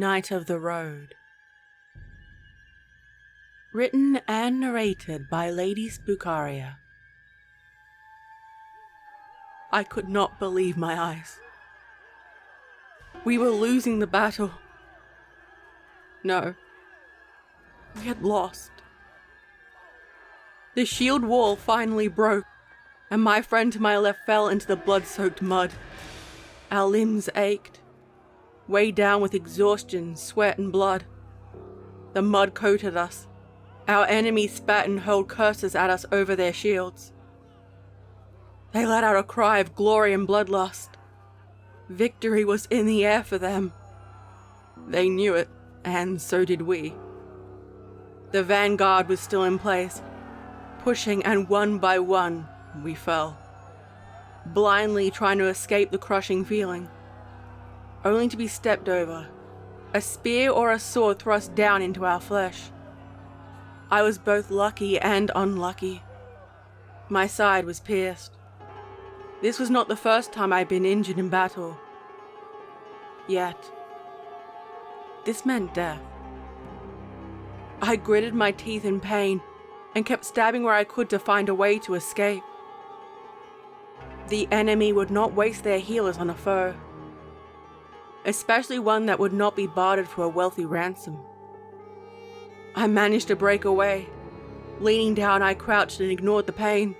Night of the Road. Written and narrated by Lady Spookaria. I could not believe my eyes. We were losing the battle. No, we had lost. The shield wall finally broke, and my friend to my left fell into the blood-soaked mud. Our limbs ached, weighed down with exhaustion, sweat, and blood. The mud coated us. Our enemies spat and hurled curses at us over their shields. They let out a cry of glory and bloodlust. Victory was in the air for them. They knew it, and so did we. The vanguard was still in place, pushing, and one by one, we fell, blindly trying to escape the crushing feeling, only to be stepped over, a spear or a sword thrust down into our flesh. I was both lucky and unlucky. My side was pierced. This was not the first time I'd been injured in battle. Yet, this meant death. I gritted my teeth in pain and kept stabbing where I could to find a way to escape. The enemy would not waste their healers on a foe, especially one that would not be bartered for a wealthy ransom. I managed to break away. Leaning down, I crouched and ignored the pain,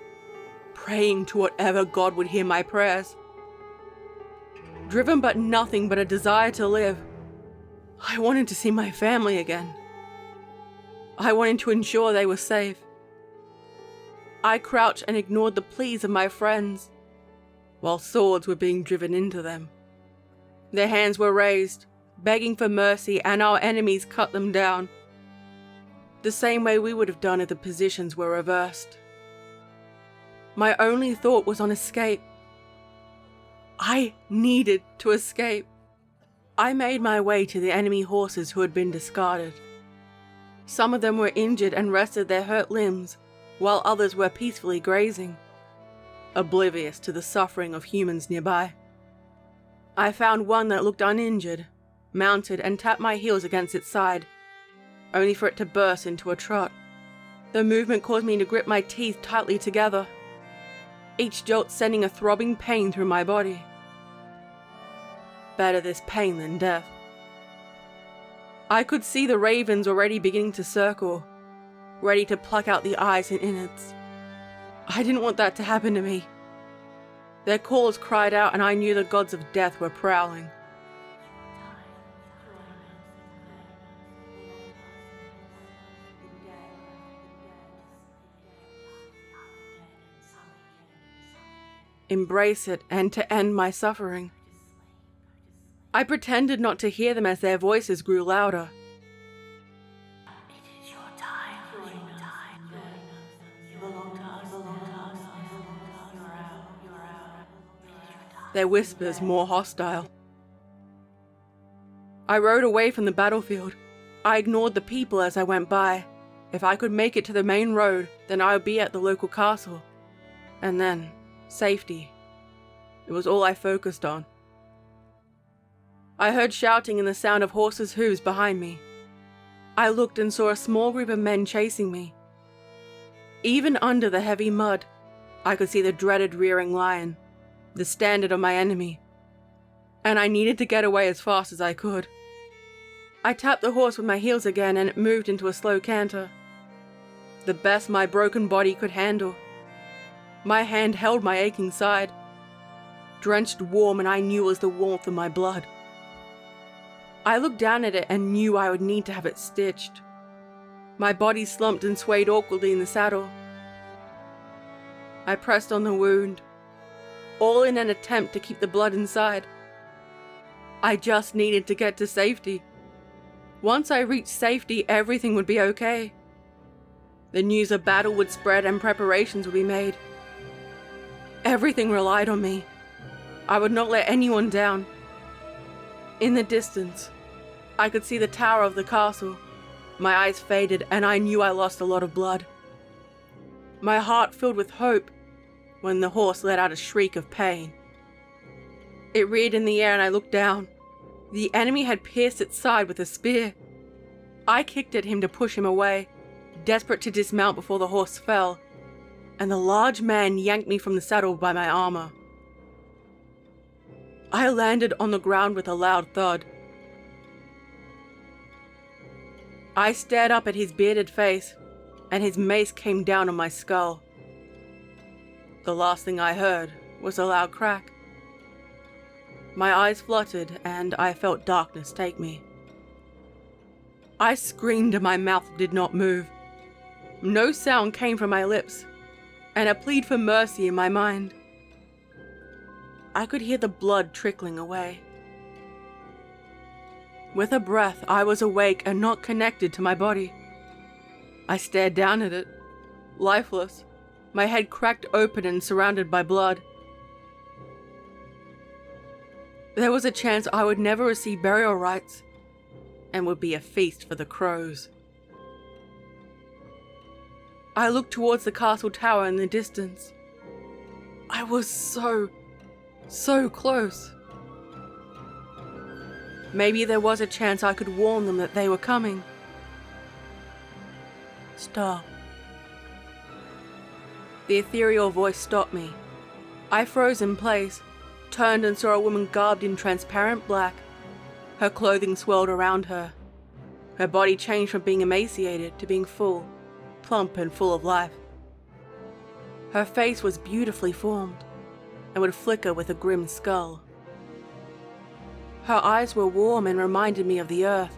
praying to whatever God would hear my prayers. Driven by nothing but a desire to live, I wanted to see my family again. I wanted to ensure they were safe. I crouched and ignored the pleas of my friends, while swords were being driven into them. Their hands were raised, begging for mercy, and our enemies cut them down, the same way we would have done if the positions were reversed. My only thought was on escape. I needed to escape. I made my way to the enemy horses who had been discarded. Some of them were injured and rested their hurt limbs, while others were peacefully grazing, oblivious to the suffering of humans nearby. I found one that looked uninjured, mounted, and tapped my heels against its side, only for it to burst into a trot. The movement caused me to grip my teeth tightly together, each jolt sending a throbbing pain through my body. Better this pain than death. I could see the ravens already beginning to circle, ready to pluck out the eyes and innards. I didn't want that to happen to me. Their calls cried out, and I knew the gods of death were prowling. Embrace it, and to end my suffering. I pretended not to hear them as their voices grew louder. It is your time. You belong to us. You're out. Their whispers more hostile. I rode away from the battlefield. I ignored the people as I went by. If I could make it to the main road, then I would be at the local castle. And then, safety. It was all I focused on. I heard shouting and the sound of horses' hooves behind me. I looked and saw a small group of men chasing me. Even under the heavy mud, I could see the dreaded rearing lion, the standard of my enemy, and I needed to get away as fast as I could. I tapped the horse with my heels again, and it moved into a slow canter, the best my broken body could handle. My hand held my aching side, drenched warm, and I knew it was the warmth of my blood. I looked down at it and knew I would need to have it stitched. My body slumped and swayed awkwardly in the saddle. I pressed on the wound, all in an attempt to keep the blood inside. I just needed to get to safety. Once I reached safety, everything would be okay. The news of battle would spread and preparations would be made. Everything relied on me. I would not let anyone down. In the distance, I could see the tower of the castle. My eyes faded, and I knew I lost a lot of blood. My heart filled with hope when the horse let out a shriek of pain. It reared in the air, and I looked down. The enemy had pierced its side with a spear. I kicked at him to push him away, desperate to dismount before the horse fell, and the large man yanked me from the saddle by my armor. I landed on the ground with a loud thud. I stared up at his bearded face, and his mace came down on my skull. The last thing I heard was a loud crack. My eyes fluttered, and I felt darkness take me. I screamed and my mouth did not move. No sound came from my lips, and a plea for mercy in my mind. I could hear the blood trickling away. With a breath, I was awake and not connected to my body. I stared down at it, lifeless, my head cracked open and surrounded by blood. There was a chance I would never receive burial rites, and would be a feast for the crows. I looked towards the castle tower in the distance. I was so close. Maybe there was a chance I could warn them that they were coming. Stop. The ethereal voice stopped me. I froze in place, turned and saw a woman garbed in transparent black. Her clothing swirled around her. Her body changed from being emaciated to being full, plump and full of life. Her face was beautifully formed and would flicker with a grim skull. Her eyes were warm and reminded me of the earth,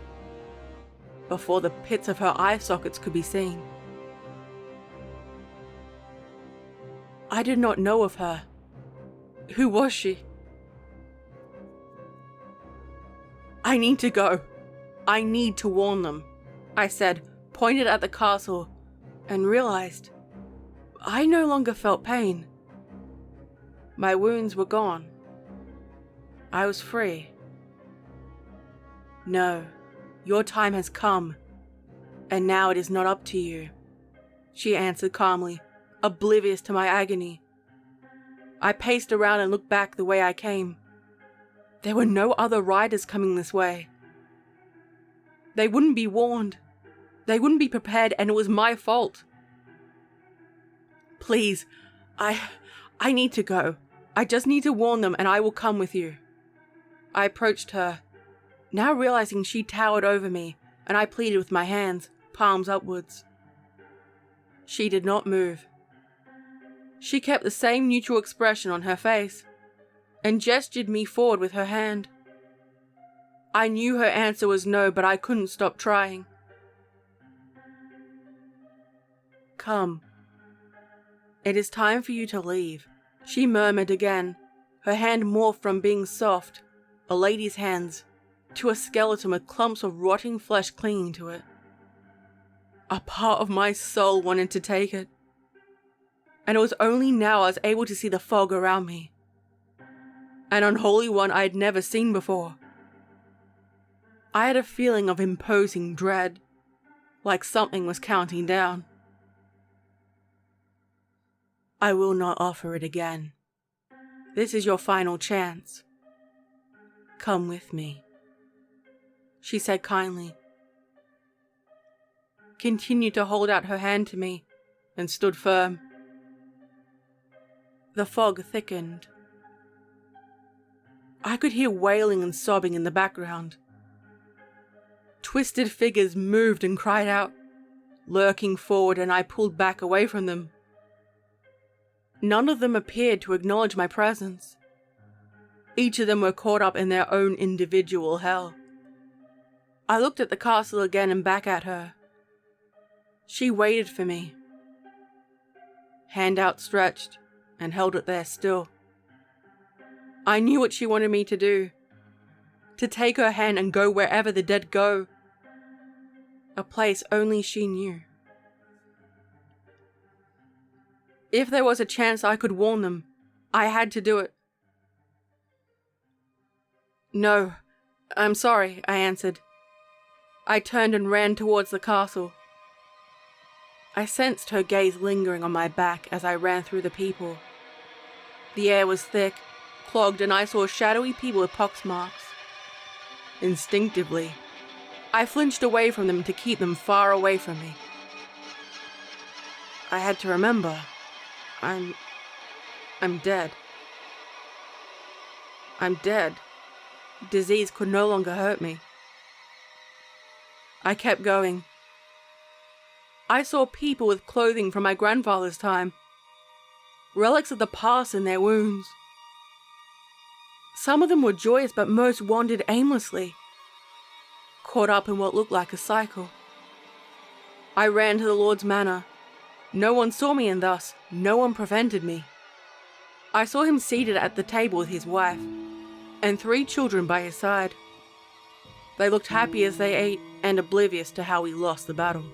before the pits of her eye sockets could be seen. I did not know of her. Who was she? I need to go. I need to warn them, I said, pointed at the castle, and realized I no longer felt pain. My wounds were gone. I was free. No, your time has come, and now it is not up to you, she answered calmly, oblivious to my agony. I paced around and looked back the way I came. There were no other riders coming this way. They wouldn't be warned. They wouldn't be prepared, and it was my fault. Please, I need to go. I just need to warn them, and I will come with you. I approached her, now realizing she towered over me, and I pleaded with my hands, palms upwards. She did not move. She kept the same neutral expression on her face, and gestured me forward with her hand. I knew her answer was no, but I couldn't stop trying. Come. It is time for you to leave, she murmured again, her hand morphed from being soft, a lady's hands, to a skeleton with clumps of rotting flesh clinging to it. A part of my soul wanted to take it, and it was only now I was able to see the fog around me. An unholy one I had never seen before. I had a feeling of imposing dread, like something was counting down. I will not offer it again. This is your final chance. Come with me, she said kindly, continued to hold out her hand to me, and stood firm. The fog thickened. I could hear wailing and sobbing in the background. Twisted figures moved and cried out, lurking forward, and I pulled back away from them. None of them appeared to acknowledge my presence. Each of them were caught up in their own individual hell. I looked at the castle again and back at her. She waited for me, hand outstretched, and held it there still. I knew what she wanted me to do. To take her hand and go wherever the dead go. A place only she knew. If there was a chance I could warn them, I had to do it. No, I'm sorry, I answered. I turned and ran towards the castle. I sensed her gaze lingering on my back as I ran through the people. The air was thick, clogged, and I saw shadowy people with pox marks. Instinctively, I flinched away from them to keep them far away from me. I had to remember, I'm dead. I'm dead. Disease could no longer hurt me. I kept going. I saw people with clothing from my grandfather's time, relics of the past in their wounds. Some of them were joyous, but most wandered aimlessly, caught up in what looked like a cycle. I ran to the Lord's manor. No one saw me, and thus no one prevented me. I saw him seated at the table with his wife and 3 children by his side. They looked happy as they ate and oblivious to how we lost the battle.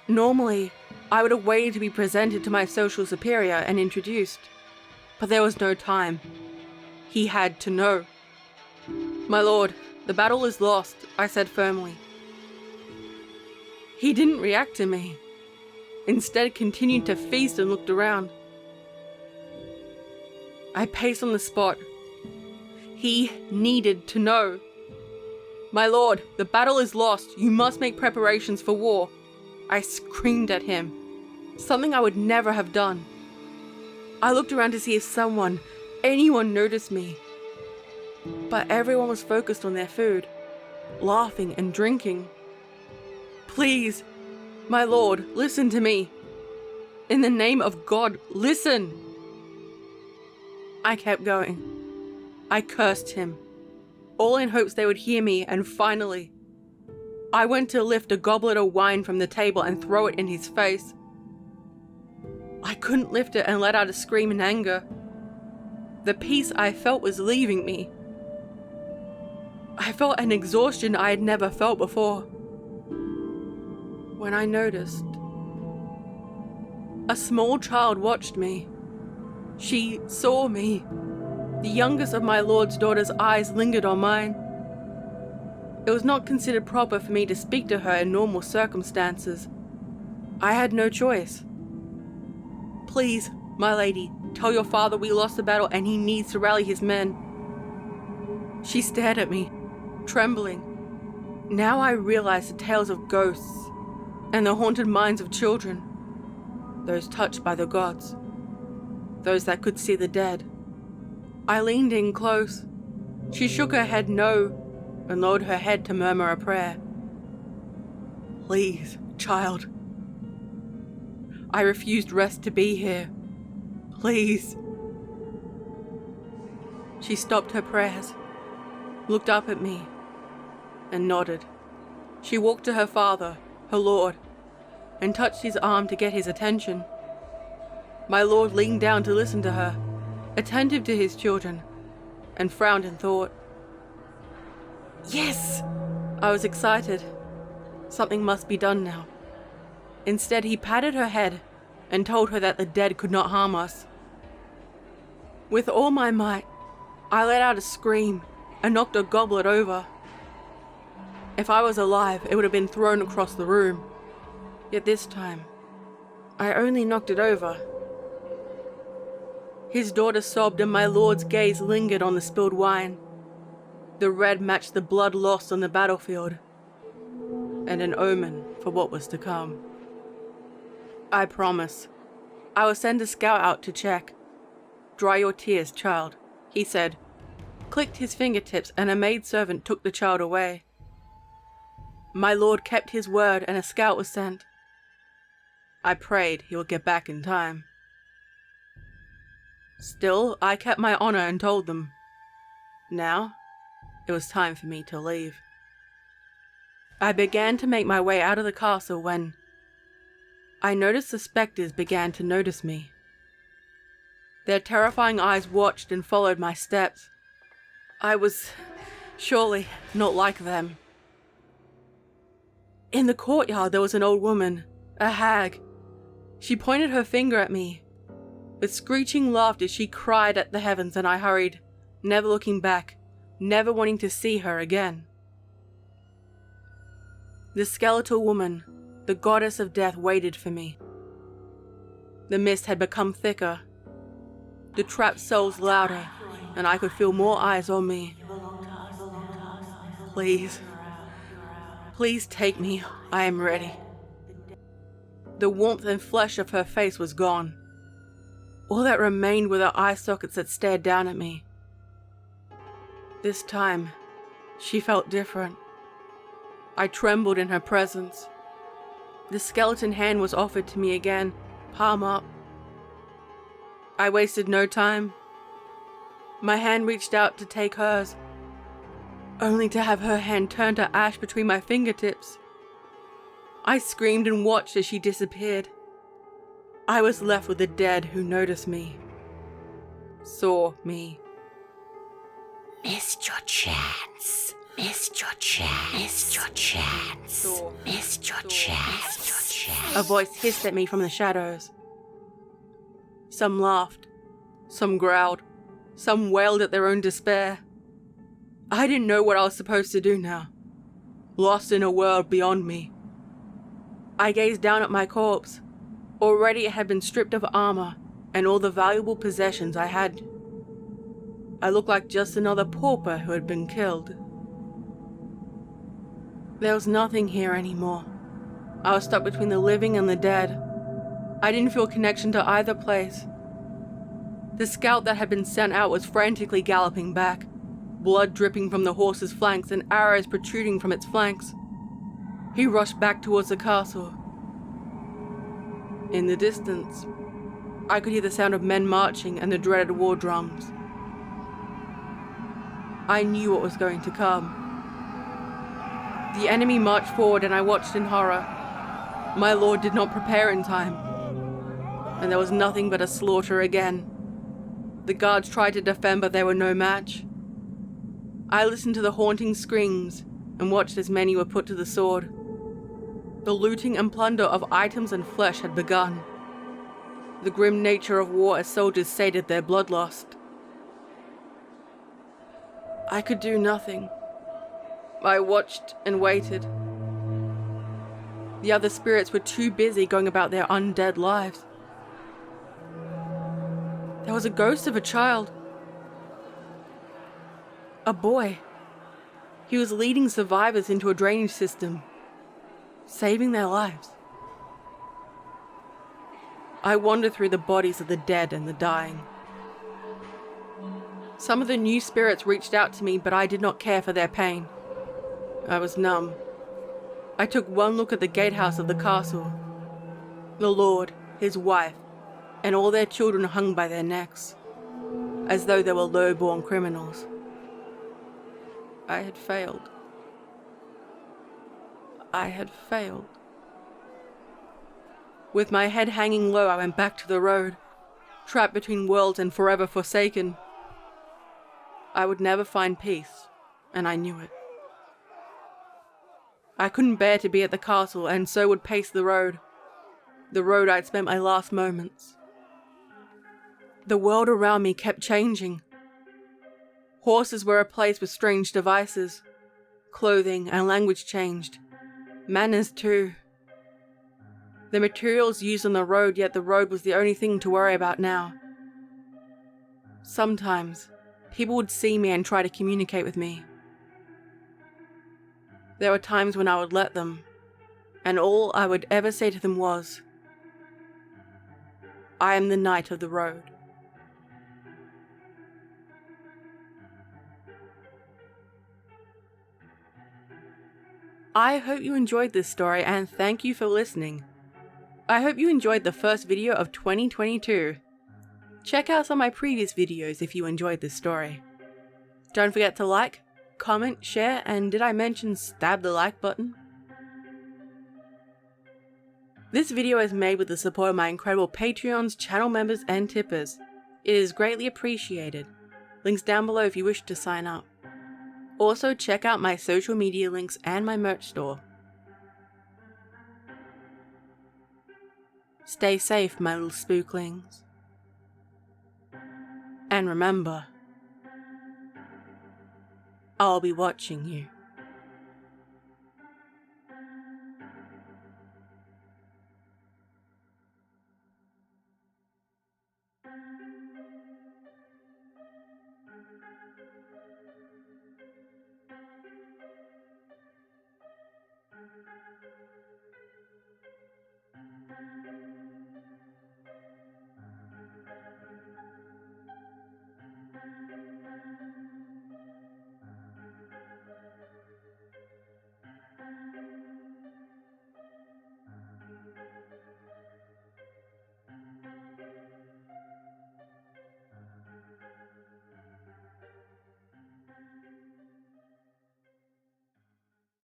Normally, I would have waited to be presented to my social superior and introduced, but there was no time. He had to know. "My lord, the battle is lost," I said firmly. He didn't react to me. Instead, continued to feast and looked around. I paced on the spot. He needed to know. "My lord, the battle is lost. You must make preparations for war." I screamed at him, something I would never have done. I looked around to see if anyone noticed me. But everyone was focused on their food, laughing and drinking. "Please, my lord, listen to me. In the name of God, listen." I kept going. I cursed him, all in hopes they would hear me, and finally, I went to lift a goblet of wine from the table and throw it in his face. I couldn't lift it and let out a scream in anger. The peace I felt was leaving me. I felt an exhaustion I had never felt before. When I noticed, a small child watched me. She saw me. The youngest of my lord's daughter's eyes lingered on mine. It was not considered proper for me to speak to her in normal circumstances. I had no choice. "Please, my lady, tell your father we lost the battle and he needs to rally his men." She stared at me, trembling. Now I realized the tales of ghosts and the haunted minds of children, those touched by the gods, those that could see the dead. I leaned in close. She shook her head no, and lowered her head to murmur a prayer. "Please, child. I refused rest to be here. Please." She stopped her prayers, looked up at me, and nodded. She walked to her father, her lord, and touched his arm to get his attention. My lord leaned down to listen to her, attentive to his children, and frowned in thought. Yes! I was excited. Something must be done now. Instead, he patted her head and told her that the dead could not harm us. With all my might, I let out a scream and knocked a goblet over. If I was alive, it would have been thrown across the room. Yet this time, I only knocked it over. His daughter sobbed and my lord's gaze lingered on the spilled wine. The red matched the blood lost on the battlefield, and an omen for what was to come. "I promise. I will send a scout out to check. Dry your tears, child," he said, clicked his fingertips, and a maidservant took the child away. My lord kept his word and a scout was sent. I prayed he would get back in time. Still, I kept my honor and told them. Now, it was time for me to leave. I began to make my way out of the castle when I noticed the specters began to notice me. Their terrifying eyes watched and followed my steps. I was surely not like them. In the courtyard there was an old woman, a hag. She pointed her finger at me. With screeching laughter she cried at the heavens, and I hurried, never looking back, never wanting to see her again. The skeletal woman, the goddess of death, waited for me. The mist had become thicker. The trapped souls louder, and I could feel more eyes on me. Please. Please take me. I am ready. The warmth and flesh of her face was gone. All that remained were the eye sockets that stared down at me. This time, she felt different. I trembled in her presence. The skeleton hand was offered to me again, palm up. I wasted no time. My hand reached out to take hers, only to have her hand turn to ash between my fingertips. I screamed and watched as she disappeared. I was left with the dead who noticed me, saw me. Missed your chance. Missed your chance. Missed your chance. Missed your chance. A voice hissed at me from the shadows. Some laughed, some growled, some wailed at their own despair. I didn't know what I was supposed to do now, lost in a world beyond me. I gazed down at my corpse. Already it had been stripped of armor and all the valuable possessions I had. I looked like just another pauper who had been killed. There was nothing here anymore. I was stuck between the living and the dead. I didn't feel connection to either place. The scout that had been sent out was frantically galloping back, blood dripping from the horse's flanks and arrows protruding from its flanks. He rushed back towards the castle. In the distance, I could hear the sound of men marching and the dreaded war drums. I knew what was going to come. The enemy marched forward and I watched in horror. My lord did not prepare in time, and there was nothing but a slaughter again. The guards tried to defend, but they were no match. I listened to the haunting screams and watched as many were put to the sword. The looting and plunder of items and flesh had begun. The grim nature of war as soldiers sated their bloodlust. I could do nothing. I watched and waited. The other spirits were too busy going about their undead lives. There was a ghost of a child. A boy. He was leading survivors into a drainage system, saving their lives. I wandered through the bodies of the dead and the dying. Some of the new spirits reached out to me, but I did not care for their pain. I was numb. I took one look at the gatehouse of the castle. The lord, his wife, and all their children hung by their necks, as though they were low-born criminals. I had failed. I had failed. With my head hanging low, I went back to the road, trapped between worlds and forever forsaken. I would never find peace, and I knew it. I couldn't bear to be at the castle, and so would pace the road I'd spent my last moments. The world around me kept changing. Horses were replaced with strange devices. Clothing and language changed. Manners too. The materials used on the road, yet the road was the only thing to worry about now. Sometimes, people would see me and try to communicate with me. There were times when I would let them, and all I would ever say to them was, "I am the knight of the road." I hope you enjoyed this story and thank you for listening. I hope you enjoyed the first video of 2022. Check out some of my previous videos if you enjoyed this story. Don't forget to like, comment, share, and did I mention stab the like button? This video is made with the support of my incredible Patreons, channel members, and tippers. It is greatly appreciated. Links down below if you wish to sign up. Also, check out my social media links and my merch store. Stay safe, my little spooklings. And remember, I'll be watching you.